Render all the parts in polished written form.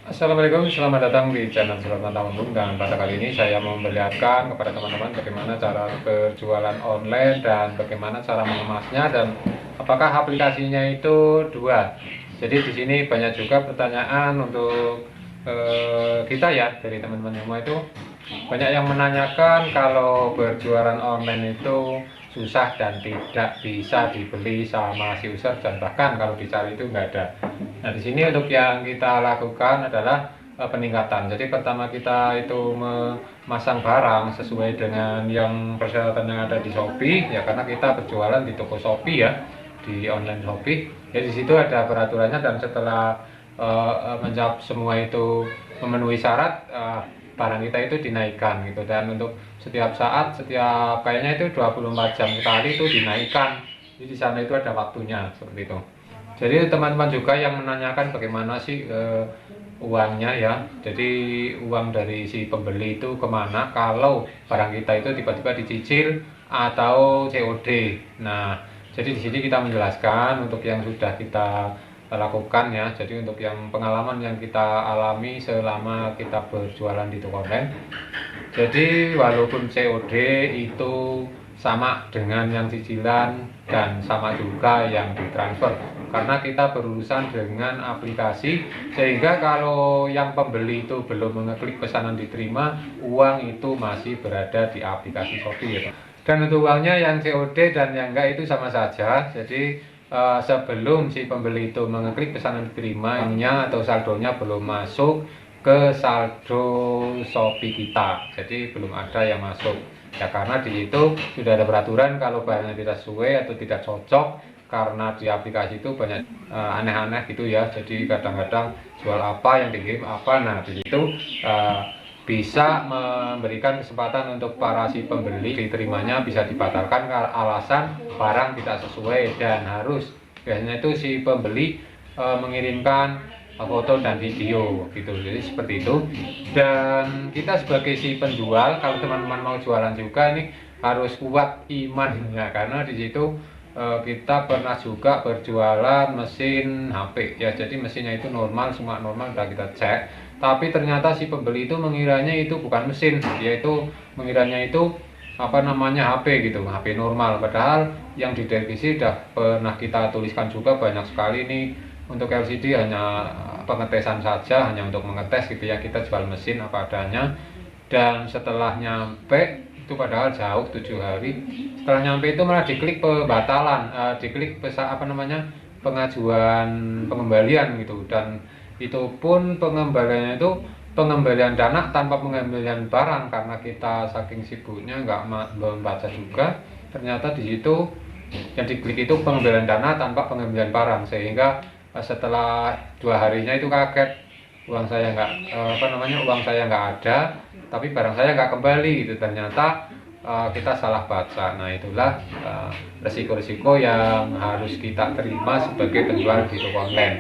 Assalamualaikum, selamat datang di channel Surat Mantapung. Dan pada kali ini saya mau memperlihatkan kepada teman-teman bagaimana cara berjualan online dan bagaimana cara mengemasnya dan apakah aplikasinya itu dua. Jadi di sini banyak juga pertanyaan untuk kita ya, dari teman-teman semua itu banyak yang menanyakan kalau berjualan online itu susah dan tidak bisa dibeli sama si user, dan bahkan kalau dicari itu nggak ada. Nah, di sini untuk yang kita lakukan adalah peningkatan. Jadi pertama kita itu memasang barang sesuai dengan yang persyaratan yang ada di Shopee ya, karena kita berjualan di toko Shopee ya, di online Shopee. Jadi di situ ada peraturannya, dan setelah menjawab semua itu memenuhi syarat, barang kita itu dinaikkan gitu. Dan untuk setiap saat, setiap kayaknya itu 24 jam sekali itu dinaikkan. Jadi di sana itu ada waktunya seperti itu. Jadi teman-teman juga yang menanyakan bagaimana sih uangnya ya. Jadi uang dari si pembeli itu kemana kalau barang kita itu tiba-tiba dicicil atau COD. Nah, jadi di sini kita menjelaskan untuk yang sudah kita lakukan ya. Jadi untuk yang pengalaman yang kita alami selama kita berjualan di toko online. Jadi walaupun COD itu sama dengan yang cicilan dan sama juga yang ditransfer, karena kita berurusan dengan aplikasi, sehingga kalau yang pembeli itu belum mengeklik pesanan diterima, uang itu masih berada di aplikasi Shopee ya. Dan untuk uangnya yang COD dan yang enggak itu sama saja. Jadi sebelum si pembeli itu mengeklik pesanan diterima, ininya atau saldonya belum masuk ke saldo Shopee kita, jadi belum ada yang masuk ya, karena di situ sudah ada peraturan kalau barangnya tidak sesuai atau tidak cocok, karena di aplikasi itu banyak aneh-aneh gitu ya. Jadi kadang-kadang jual apa yang dikirim apa. Nah, di situ bisa memberikan kesempatan untuk para si pembeli diterimanya bisa dibatalkan karena alasan barang tidak sesuai, dan harus biasanya itu si pembeli mengirimkan foto dan video gitu. Jadi seperti itu. Dan kita sebagai si penjual, kalau teman-teman mau jualan juga ini harus kuat imannya, karena di situ kita pernah juga berjualan mesin HP ya. Jadi mesinnya itu normal, semua normal, udah kita cek, tapi ternyata si pembeli itu mengiranya itu bukan mesin, yaitu mengiranya itu apa namanya HP gitu, HP normal. Padahal yang di deskripsi sudah pernah kita tuliskan juga banyak sekali nih, untuk LCD hanya pengetesan saja, hanya untuk mengetes gitu ya, kita jual mesin apa adanya. Dan setelah nyampe itu padahal jauh 7 hari, setelah nyampe itu malah diklik pembatalan, diklik apa namanya, pengajuan pengembalian gitu. Dan itu pun pengembaliannya itu pengembalian dana tanpa pengembalian barang, karena kita saking sibuknya nggak membaca juga. Ternyata di situ yang diklik itu pengembalian dana tanpa pengembalian barang, sehingga setelah 2 harinya itu kaget, uang saya nggak uang saya nggak ada, tapi barang saya nggak kembali gitu. Ternyata kita salah baca. Nah, itulah resiko-resiko yang harus kita terima sebagai penjual di toko online.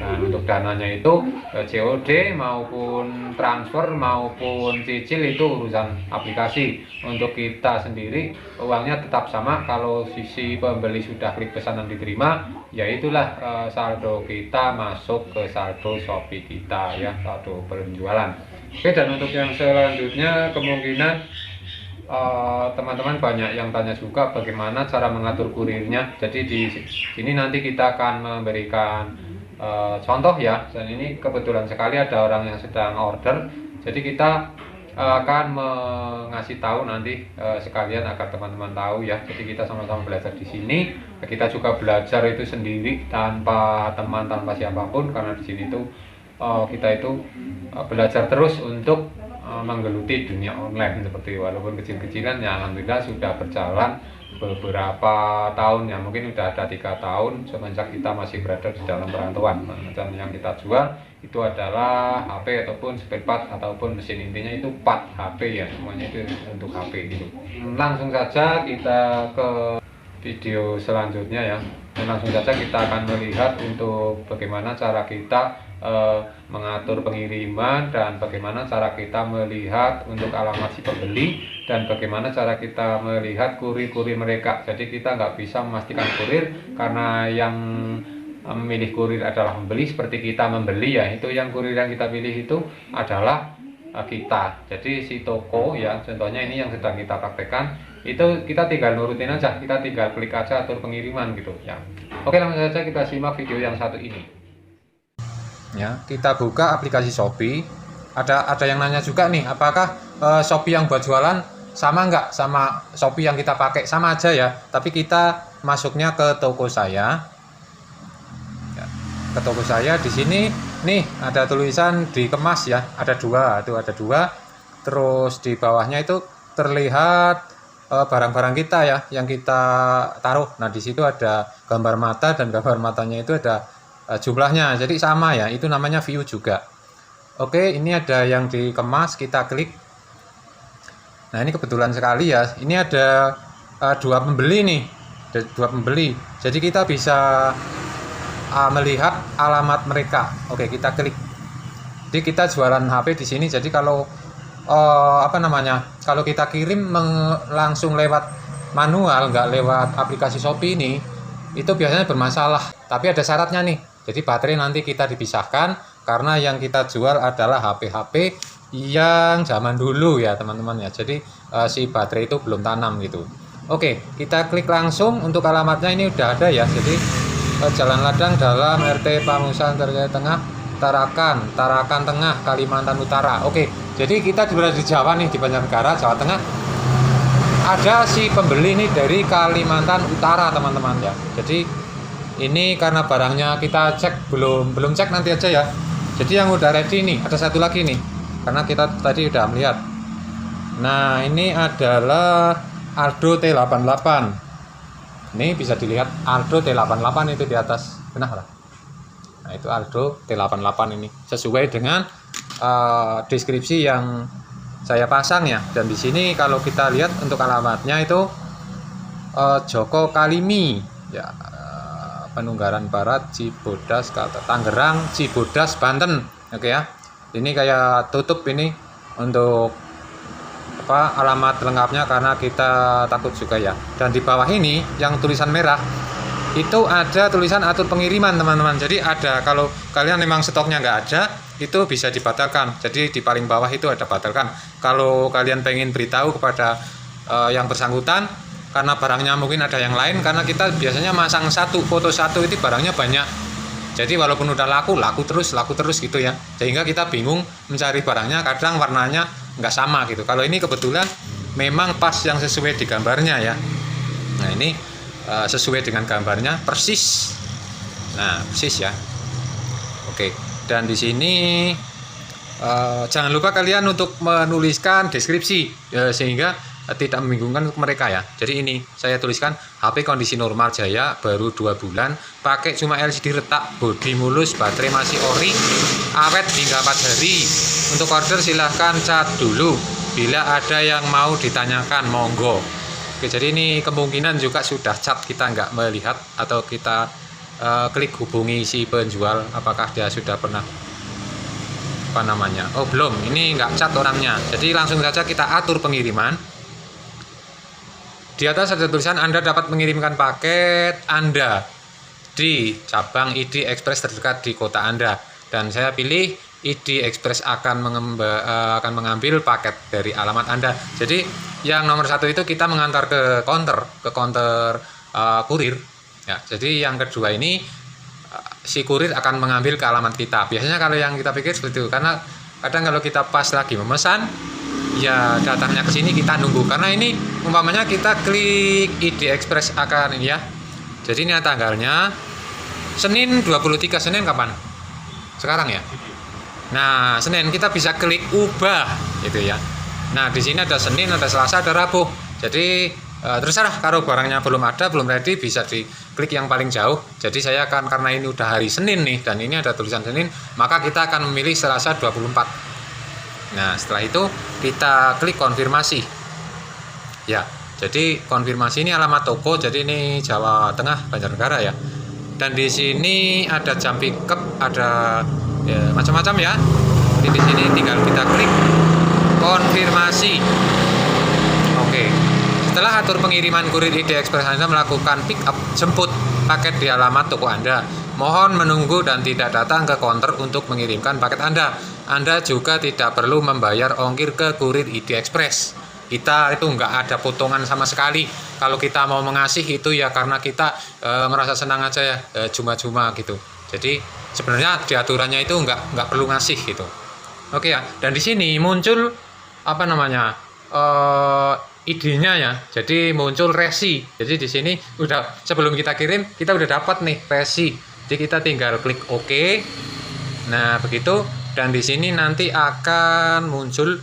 Nah, untuk dananya itu COD maupun transfer maupun cicil itu urusan aplikasi. Untuk kita sendiri uangnya tetap sama. Kalau sisi pembeli sudah klik pesanan diterima, ya itulah saldo kita masuk ke saldo Shopee kita ya, saldo penjualan. Oke, dan untuk yang selanjutnya kemungkinan teman-teman banyak yang tanya juga bagaimana cara mengatur kurirnya. Jadi di sini nanti kita akan memberikan contoh ya. Dan ini kebetulan sekali ada orang yang sedang order, jadi kita akan mengasih tahu nanti sekalian agar teman-teman tahu ya. Jadi kita sama-sama belajar di sini. Kita juga belajar itu sendiri tanpa teman, tanpa siapapun, karena di sini tuh kita itu belajar terus untuk menggeluti dunia online seperti, walaupun kecil-kecilan ya, alhamdulillah sudah berjalan beberapa tahun ya, mungkin udah ada 3 tahun semenjak kita masih berada di dalam perantauan. Dan yang kita jual itu adalah HP ataupun spare part ataupun mesin, intinya itu part HP ya, semuanya itu untuk HP gitu. Langsung saja kita ke video selanjutnya ya. Dan langsung saja kita akan melihat untuk bagaimana cara kita mengatur pengiriman, dan bagaimana cara kita melihat untuk alamat si pembeli, dan bagaimana cara kita melihat kurir-kurir mereka. Jadi kita nggak bisa memastikan kurir, karena yang memilih kurir adalah membeli seperti kita membeli ya, itu yang kurir yang kita pilih itu adalah kita. Jadi si toko ya, contohnya ini yang sedang kita praktekkan, itu kita tinggal nurutin aja, kita tinggal klik aja atur pengiriman gitu ya. Oke, langsung saja kita simak video yang satu ini. Ya, kita buka aplikasi Shopee. Ada yang nanya juga nih, apakah Shopee yang buat jualan sama nggak sama Shopee yang kita pakai? Sama aja ya, tapi kita masuknya ke toko saya. Ya, ke toko saya di sini nih ada tulisan dikemas ya, ada dua, itu ada dua. Terus di bawahnya itu terlihat barang-barang kita ya yang kita taruh. Nah, di situ ada gambar mata dan gambar matanya itu ada jumlahnya. Jadi sama ya, itu namanya view juga. Oke, ini ada yang dikemas, kita klik. Nah, ini kebetulan sekali ya. Ini ada dua pembeli nih. Ada dua pembeli. Jadi kita bisa melihat alamat mereka. Oke, kita klik. Jadi kita jualan HP di sini. Jadi kalau kalau kita kirim langsung lewat manual, nggak lewat aplikasi Shopee ini, itu biasanya bermasalah. Tapi ada syaratnya nih. Jadi baterai nanti kita dipisahkan karena yang kita jual adalah HP-HP yang zaman dulu ya teman-teman ya. Jadi si baterai itu belum tanam gitu. Oke, kita klik langsung. Untuk alamatnya ini udah ada ya. Jadi Jalan Ladang dalam RT Pamusan Terjaya Tengah, Tarakan Tengah, Kalimantan Utara. Oke, jadi kita berada di Jawa nih, di Banjarnegara, Jawa Tengah. Ada si pembeli nih dari Kalimantan Utara teman-teman ya. Jadi ini karena barangnya kita cek belum cek, nanti aja ya. Jadi yang udah ready nih, ada satu lagi nih. Karena kita tadi udah melihat. Nah, ini adalah Aldo T88. Ini bisa dilihat Aldo T88 itu di atas. Benar lah. Nah, itu Aldo T88 ini sesuai dengan deskripsi yang saya pasang ya. Dan di sini kalau kita lihat untuk alamatnya itu Joko Kalimi ya, Penunggaran Barat, Cibodas, Tangerang, Cibodas, Banten. Oke ya. Ini kayak tutup ini untuk alamat lengkapnya karena kita takut juga ya. Dan di bawah ini yang tulisan merah itu ada tulisan atur pengiriman teman-teman. Jadi ada, kalau kalian memang stoknya nggak ada, itu bisa dibatalkan. Jadi di paling bawah itu ada batalkan. Kalau kalian pengen beritahu kepada yang bersangkutan, karena barangnya mungkin ada yang lain, karena kita biasanya masang foto satu itu barangnya banyak. Jadi walaupun udah laku terus gitu ya. Sehingga kita bingung mencari barangnya, kadang warnanya nggak sama gitu. Kalau ini kebetulan memang pas yang sesuai di gambarnya ya. Nah, ini sesuai dengan gambarnya persis. Nah, persis ya. Oke. Dan di sini jangan lupa kalian untuk menuliskan deskripsi sehingga tidak membingungkan untuk mereka ya. Jadi ini saya tuliskan HP kondisi normal Jaya, baru 2 bulan, pakai cuma LCD retak, bodi mulus, baterai masih ori, awet hingga 4 hari. Untuk order silahkan chat dulu, bila ada yang mau ditanyakan monggo. Oke, jadi ini kemungkinan juga sudah chat, kita nggak melihat, atau kita klik hubungi si penjual apakah dia sudah pernah oh belum, ini nggak chat orangnya. Jadi langsung saja kita atur pengiriman. Di atas ada tulisan Anda dapat mengirimkan paket Anda di cabang ID Express terdekat di kota Anda. Dan saya pilih ID Express akan mengambil paket dari alamat Anda. Jadi yang nomor 1 itu kita mengantar ke counter kurir. Ya, jadi yang kedua ini si kurir akan mengambil ke alamat kita. Biasanya kalau yang kita pikir seperti itu, karena kadang kalau kita pas lagi memesan, ya datangnya ke sini kita nunggu, karena ini umpamanya kita klik ID Express akan ini ya. Jadi ini tanggalnya Senin 23, Senin kapan? Sekarang ya. Nah, Senin kita bisa klik ubah itu ya. Nah, di sini ada Senin, ada Selasa, ada Rabu. Jadi terserah, kalau barangnya belum ada, belum ready, bisa diklik yang paling jauh. Jadi saya akan, karena ini udah hari Senin nih dan ini ada tulisan Senin, maka kita akan memilih Selasa 24. Nah, setelah itu kita klik konfirmasi. Ya, jadi konfirmasi ini alamat toko. Jadi ini Jawa Tengah, Banjarnegara ya. Dan di sini ada jam pickup, ada ya, macam-macam ya. Jadi di sini tinggal kita klik konfirmasi. Oke. Setelah atur pengiriman kurir ID Express, Anda melakukan pick up, jemput paket di alamat toko Anda. mohon menunggu dan tidak datang ke counter untuk mengirimkan paket Anda. Anda juga tidak perlu membayar ongkir ke kurir ID Express. Kita itu nggak ada potongan sama sekali. Kalau kita mau mengasih itu ya karena kita merasa senang aja ya, cuma-cuma gitu. Jadi sebenarnya di aturannya itu nggak perlu ngasih gitu. Oke ya. Dan di sini muncul apa namanya idenya ya. Jadi muncul resi. Jadi di sini udah sebelum kita kirim kita udah dapat nih resi. Jadi kita tinggal klik OK. Nah begitu. Dan di sini nanti akan muncul,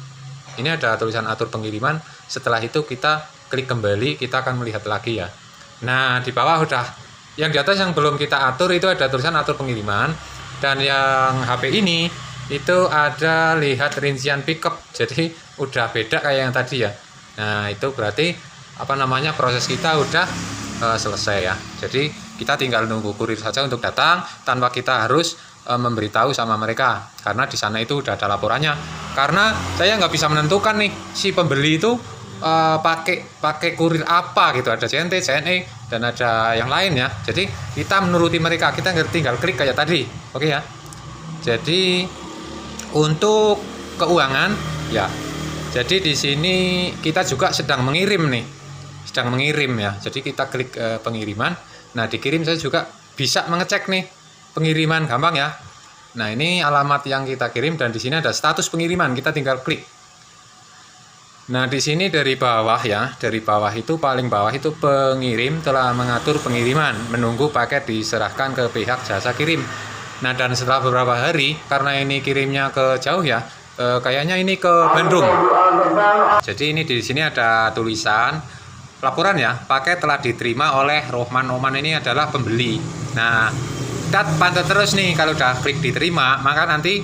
ini ada tulisan atur pengiriman. Setelah itu kita klik kembali, kita akan melihat lagi ya. Nah di bawah udah, yang di atas yang belum kita atur itu ada tulisan atur pengiriman. Dan yang HP ini itu ada lihat rincian pickup. Jadi udah beda kayak yang tadi ya. Nah itu berarti apa namanya, proses kita udah selesai ya. Jadi kita tinggal nunggu kurir saja untuk datang tanpa kita harus memberitahu sama mereka, karena di sana itu udah ada laporannya. Karena saya nggak bisa menentukan nih si pembeli itu pakai kurir apa gitu, ada CNT, CNE dan ada yang lain ya. Jadi kita menuruti mereka, kita tinggal klik kayak tadi. Oke ya. Jadi untuk keuangan ya. Jadi di sini kita juga sedang mengirim ya. Jadi kita klik pengiriman. Nah dikirim saya juga bisa mengecek nih pengiriman, gampang ya. Nah ini alamat yang kita kirim dan di sini ada status pengiriman, kita tinggal klik. Nah di sini dari bawah ya, dari bawah itu paling bawah itu pengirim telah mengatur pengiriman, menunggu paket diserahkan ke pihak jasa kirim. Nah dan setelah beberapa hari, karena ini kirimnya ke jauh ya, kayaknya ini ke Bandung. Jadi ini di sini ada tulisan laporan ya, paket telah diterima oleh Rohman. Rohman ini adalah pembeli. Nah kita pantau terus nih, kalau udah klik diterima maka nanti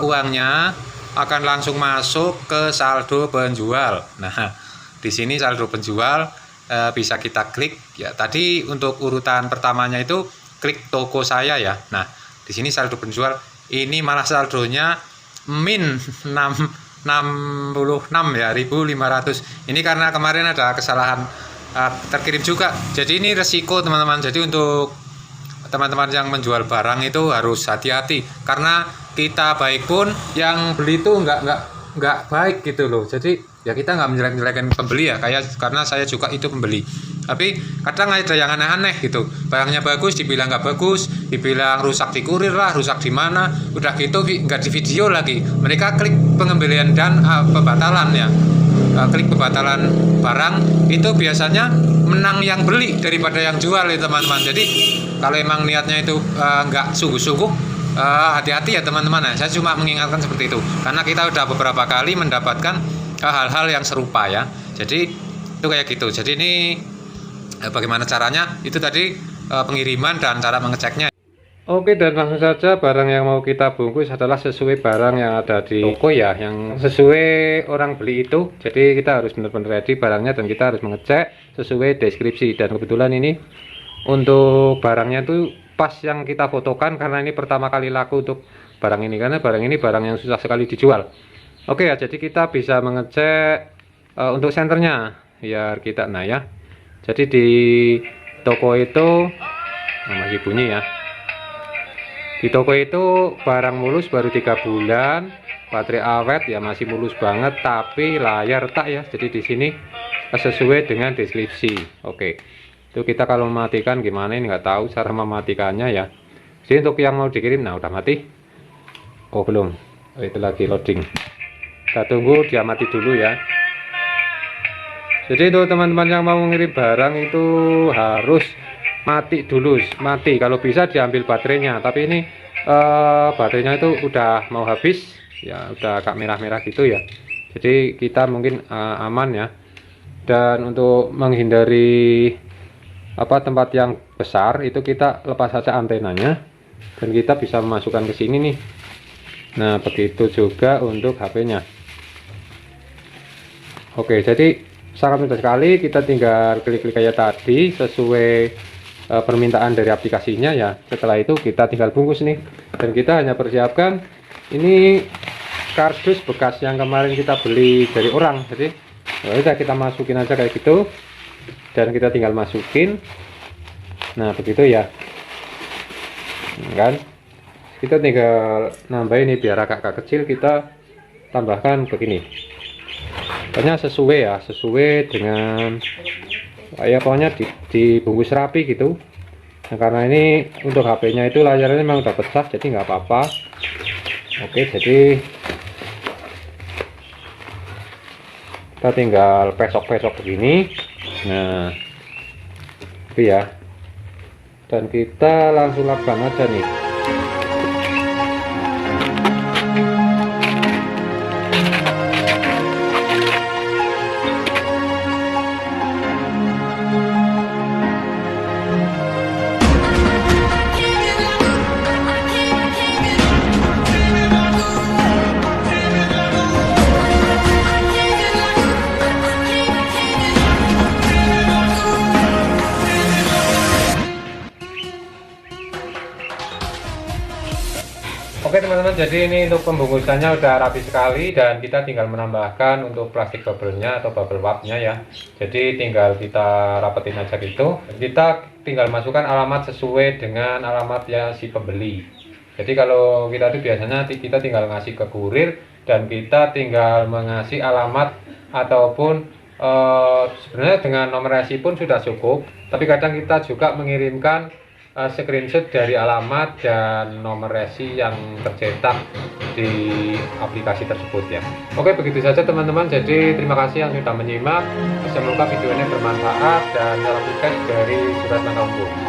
uangnya akan langsung masuk ke saldo penjual. Nah di sini saldo penjual bisa kita klik ya. Tadi untuk urutan pertamanya itu klik toko saya ya. Nah di sini saldo penjual ini malah saldonya min 66 ya, 1.500. Ini karena kemarin ada kesalahan terkirim juga. Jadi ini resiko teman-teman. Jadi untuk teman-teman yang menjual barang itu harus hati-hati, karena kita baik pun yang beli itu nggak baik gitu loh. Jadi ya kita nggak menjelek-jelekan pembeli ya, karena saya juga itu pembeli. Tapi kadang ada yang aneh-aneh gitu, barangnya bagus dibilang nggak bagus, dibilang rusak di kurir lah, rusak di mana, udah gitu nggak di video lagi. Mereka klik pengembalian dan pembatalan ya. Klik pembatalan barang itu biasanya menang yang beli daripada yang jual ya teman-teman. Jadi kalau emang niatnya itu nggak sungguh-sungguh, hati-hati ya teman-teman. Saya cuma mengingatkan seperti itu, karena kita udah beberapa kali mendapatkan hal-hal yang serupa ya. Jadi itu kayak gitu. Jadi ini bagaimana caranya, itu tadi pengiriman dan cara mengeceknya. Oke, dan langsung saja barang yang mau kita bungkus adalah sesuai barang yang ada di toko ya, yang sesuai orang beli itu. Jadi kita harus benar-benar ready barangnya dan kita harus mengecek sesuai deskripsi. Dan kebetulan ini untuk barangnya itu pas yang kita fotokan, karena ini pertama kali laku untuk barang ini, karena barang ini barang yang susah sekali dijual. Oke ya, jadi kita bisa mengecek untuk senternya biar kita, nah ya. Jadi di toko itu masih bunyi ya. Di toko itu barang mulus baru 3 bulan, baterai awet ya masih mulus banget, tapi layar retak ya. Jadi di sini sesuai dengan deskripsi. Oke, itu kita kalau mematikan gimana ini nggak tahu cara mematikannya ya. Jadi untuk yang mau dikirim, nah udah mati. Oh belum, itu lagi loading. Kita tunggu dia mati dulu ya. Jadi untuk teman-teman yang mau mengirim barang itu harus mati dulu, kalau bisa diambil baterainya. Tapi ini baterainya itu udah mau habis ya, udah agak merah-merah gitu ya. Jadi kita mungkin aman ya. Dan untuk menghindari tempat yang besar itu kita lepas saja antenanya dan kita bisa memasukkan ke sini nih. Nah begitu juga untuk HP-nya. Oke, jadi sangat mudah sekali, kita tinggal klik-klik kayak tadi sesuai permintaan dari aplikasinya ya. Setelah itu kita tinggal bungkus nih, dan kita hanya persiapkan ini kardus bekas yang kemarin kita beli dari orang. Jadi ya udah kita masukin aja kayak gitu dan kita tinggal masukin. Nah begitu ya. kan. Kita tinggal nambah ini biar agak kecil, kita tambahkan begini. Pokoknya sesuai ya, sesuai dengan ya pokoknya dibungkus rapi gitu. Nah, karena ini untuk HP-nya itu layarnya memang udah pecah, jadi nggak apa-apa. Oke, jadi kita tinggal pesok-pesok begini. Nah, itu ya. Dan kita langsung lakban aja nih. Oke teman-teman, jadi ini untuk pembungkusannya udah rapi sekali dan kita tinggal menambahkan untuk plastik bubble-nya atau bubble wrap-nya ya. Jadi tinggal kita rapetin aja gitu. Kita tinggal masukkan alamat sesuai dengan alamat ya si pembeli. Jadi kalau kita tuh biasanya kita tinggal ngasih ke kurir dan kita tinggal mengasih alamat ataupun sebenarnya dengan nomor resi pun sudah cukup. Tapi kadang kita juga mengirimkan screenshot dari alamat dan nomor resi yang tercetak di aplikasi tersebut ya. Oke, begitu saja teman-teman. Jadi terima kasih yang sudah menyimak. Semoga video ini bermanfaat dan salam sukses dari Surat Langkah Unggul.